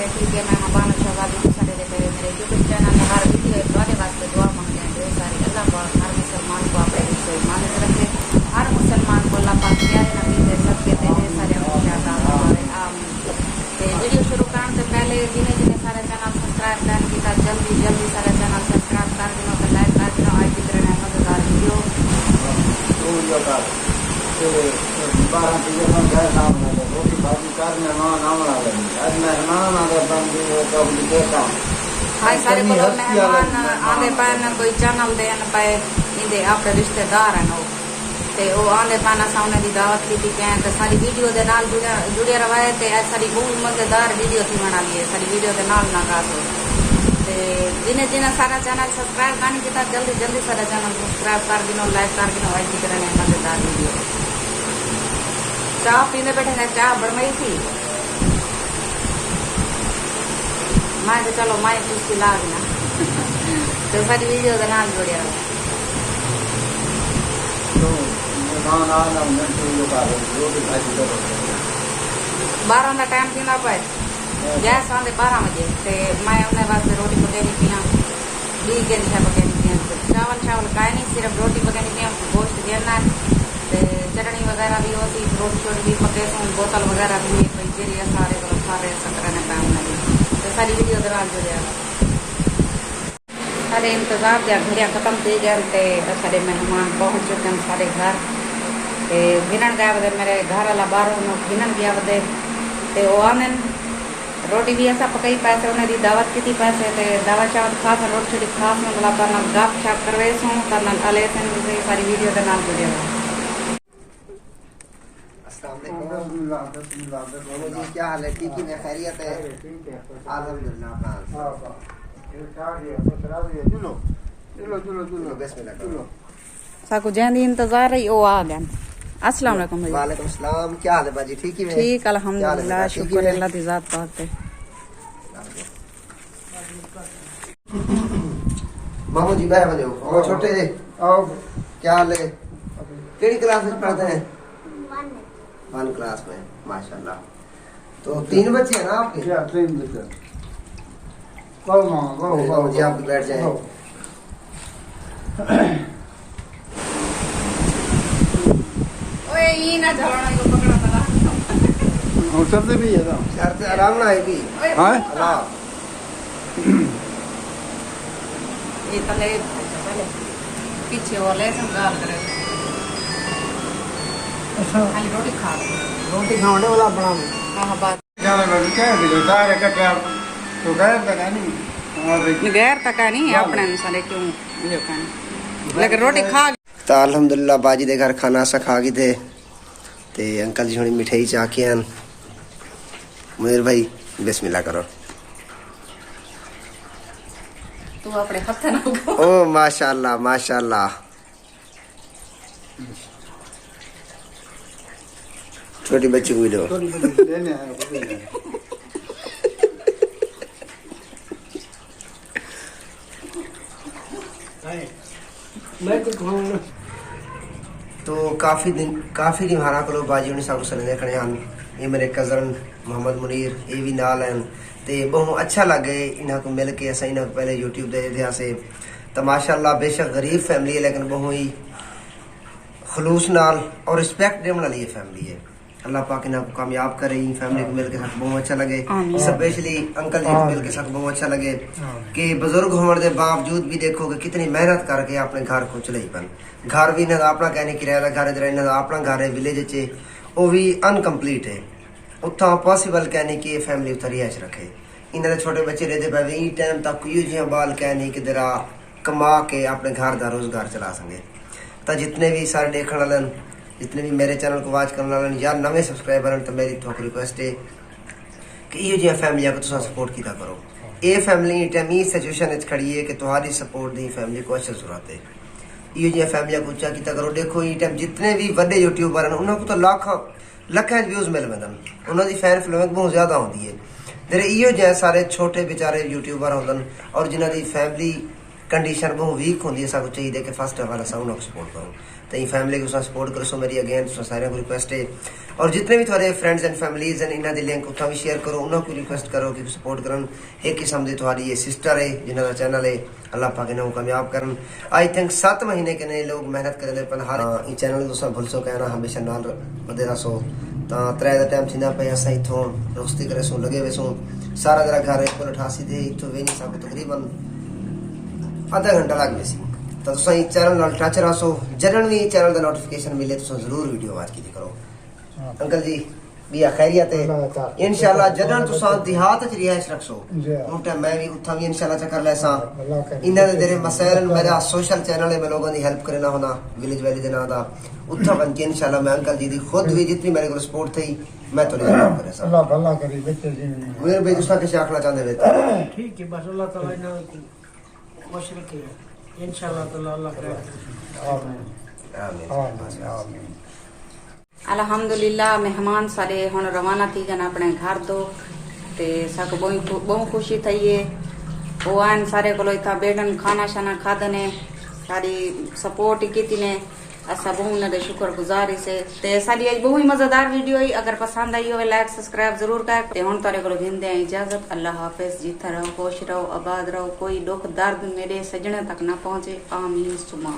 सारे ठीक है। मैं बानो शहबाज सारे देखते हुए मेरे यूट्यूब चैनल में हर वीडियो तुम्हारे वास्ते दुआ मांगते हैं ढेर सारी। अल्लाह पाक हर मुसलमान को अपने दिल से ईमान से रखे, हर मुसलमान को अल्लाह पाक प्यारे नबी दे सबके दे ढेर सारे वीडियो शुरू करने से पहले जिन्हें जिन्हें सारे चैनल सब्सक्राइब कर किया जल्दी जल्दी सारे चैनल सब्सक्राइब कर दिनों तो लाइक कर दिनों। आज की तरह मजेदार वीडियो रोटी भाजी कर मेहमान आने आज मेहमान हाय सारे को मेहमान आंदे पाए ना कोई चैनल दे न पाए इंदे अपने रिश्तेदार हैं ते वो आंदे पाना सामने दी दावत की थी कहें तो सारी वीडियो दे नाल जुड़े रवाए ते सारी बहुत मजेदार वीडियो थी बना लिए सारी वीडियो दे नाल ना कासो ते जिन्हें जिन्हें सारा चैनल सब्सक्राइब करने की था जल्दी जल्दी सारा चैनल सब्सक्राइब कर दिनो लाइक कर दिनो। आज की तरह मजेदार वीडियो चाह पीने बैठे हैं चाह बनवाई थी मैं तो चलो मैं कुछ ला देना तो सारी वीडियो के नाम जुड़े रहो। बारह का टाइम पीना पाए गैस आंदे 12 बजे ते मैं उन्हें वास्ते रोटी पकानी पिया दी के पकानी पिया चावल चावल खाए नहीं सिर्फ रोटी पकानी पिया गोश्त घेरना चटनी वगैरह भी होती रोटी शोटी भी पके सो बोतल वगैरह भी जेरी सारे सारे सत्रह ने काम नहीं तो सारी वीडियो दौरान जुड़े सारे इंतजार दिया घड़िया खत्म थी गए तो सारे मेहमान पहुंच चुके हैं सारे घर गिनन गया बदे मेरे घर वाला बारों गिनन गया बदे ते वो आने रोटी भी ऐसा पकई पैसे उन्हें दी दावत की थी पैसे ते दावत चावत खास रोटी छोटी खास में मतलब करना गप छप करवे सो करना अले सारी वीडियो के नाम जुड़े हुए। क्या हाल है? ठीक है, खैरियत है? अल्हम्दुलिल्लाह। साकू जैन इंतजार रही ओ आ गए। अस्सलाम वालेकुम भाई। वालेकुम सलाम। क्या हाल है बाजी? ठीक ही है? ठीक अल्हम्दुलिल्लाह शुक्र अल्लाह की जात पाक पे। मामू जी बाहर बने हो छोटे आओ। क्या हाल है? केड़ी क्लास में पढ़ते हैं? 1 क्लास में माशाल्लाह। तो 3 बच्चे हैं ना आपके? 3 बच्चे। जी आप बैठ जाए। ओए ये ना झलना को पकड़ा पड़ा और सब भी है ना शर्त आराम ना आएगी। हां अल्लाह ये तले पीछे वाले संगाल करे खाली रोटी खा रोटी खाने वाला बना हां बात जाने वाली क्या है सारे का तो गैर तक नहीं गैर तक नहीं अपने अनुसार क्यों जो कहना लेकिन रोटी खा तो अल्हम्दुलिल्लाह बाजी दे घर खाना सा खा गए थे ते अंकल जी थोड़ी मिठाई चाह के हैं। मुनीर भाई बिस्मिल्लाह करो। तू अपने हाथ ना ओ माशाल्लाह माशाल्लाह। छोटी बच्ची को दो। तो काफी दिन हारा करो बाजी उन्हें सब सने देखने हैं। ये मेरे कजन मोहम्मद मुनीर ये भी नाल हैं ते बहुत अच्छा लगे इन्हें को मिल के ऐसा इन्हें पहले यूट्यूब दे से तो माशाल्लाह बेशक गरीब फैमिली है लेकिन बहुत ही खलूस नाल और रिस्पेक्ट देने वाली ये फैमिली है। अल्लाह पाक इन्हें को कामयाब करे। इन फैमिली को मिल के साथ बहुत अच्छा लगे स्पेशली अंकल जी को मिल के साथ बहुत अच्छा लगे कि बुजुर्ग होने के बावजूद भी देखो कि कितनी मेहनत करके अपने घर को चलाई पन। घर भी इन्हें अपना कहने किराया घर इधर इन्हें अपना घर है विलेज च वो भी अनकम्पलीट है उतना पॉसिबल कहने की फैमिली उतर रिहाइश रखे। इन्हें छोटे बच्चे रहते पे इन टाइम तक यो बाल कहने कि जरा कमा के अपने घर का रोजगार चला सके। तो जितने भी सारे देखने वाले जितने भी मेरे चैनल को वॉच करने वाले या नवे सब्सक्राइबर हैं तो मेरी थोक रिक्वेस्ट है कि यो जी फैमिली को तुम सपोर्ट किया करो। ये फैमिली टाइम सिचुएशन खड़ी है कि तुम्हारी सपोर्ट दी फैमिली को अच्छी जरूरत है। यो जी फैमिली को उच्चा किया करो। देखो ये टाइम जितने भी बड़े यूट्यूबर हैं उन्होंने तो लखों व्यूज मिल पाते उन्होंने फैन फॉलोइंग बहुत ज्यादा होती है। तेरे इो जै सारे छोटे बेचारे यूट्यूबर होंगे और जिन्हों की फैमिली कंडीशन बहुत वीक होंगी चाहिए कि फर्स्ट ऑफ ऑल अस उन्होंने सपोर्ट करूँ। तो ते फैमिली को सपोर्ट करो सो मेरी अगेन तुसा सारे को रिक्वेस्ट है। और जितने भी थोड़े फ्रेंड्स एंड फैमिलीज हैं इन्होंने लिंक उतना भी शेयर करो, उन्होंने रिक्वेस्ट करो कि सपोर्ट करन। एक किस्म की तुम्हारी ये सिस्टर है जिन्हों का चैनल है, अल्लाह पाक इन्हों कामयाब करन। आई थिंक 7 महीने के ने लोग मेहनत करें पर हर ये चैनल तुसा भूल सो कहना हमेशा नाल बदे रहो। तो 3 दा टाइम थींदा पे असां इथों रोस्ती करे सो लगे वेसो सारा जरा घर 188 थे इथों वे नहीं सब तकरीबन आधा घंटा लग वेसी। तो तुसा ये चैनल नाल टच रहो, जदन भी चैनल दा नोटिफिकेशन मिले तो जरूर वीडियो वाच की करो। अंकल जी भी खैरियत है इंशाल्लाह। जदन तुसा देहात च रिहाइश रखसो उन टाइम मैं भी उठा भी इंशाल्लाह चक्कर लेसा। इन्ना दे तेरे मसैल मेरा सोशल चैनल है, मैं लोगों की हेल्प करना होना विलेज वैली दे ना दा उठा बन के इंशाल्लाह मैं अंकल जी दी खुद भी जितनी मेरे को सपोर्ट थी मैं तो हेल्प करे सा। अल्लाह भला करे बच्चे जी गुर भाई दूसरा के आखना चाहते वे ठीक है बस अल्लाह ताला इन्हें खुश रखे इंशाल्लाह ताला अल्लाह करे। आमीन आमीन। अल्हम्दुलिल्लाह मेहमान सारे हुण रवाना थी गए अपने घर तो ते साको बहुत खुशी थी है। वो आन सारे को इतना बैठन खाना शाना खादने सारी सपोर्ट की ने असा बहुत उन्हें शुक्रगुजार से। ते सारी आज बहुत ही मजेदार वीडियो है। अगर पसंद आई हो लाइक सब्सक्राइब जरूर कर। ते हुण तारे को भिंदे इजाजत। अल्लाह हाफिज। जीता रहो, खुश रहो, आबाद रहो, कोई दुख दर्द मेरे सजने तक ना पहुंचे। आमीन सुमा।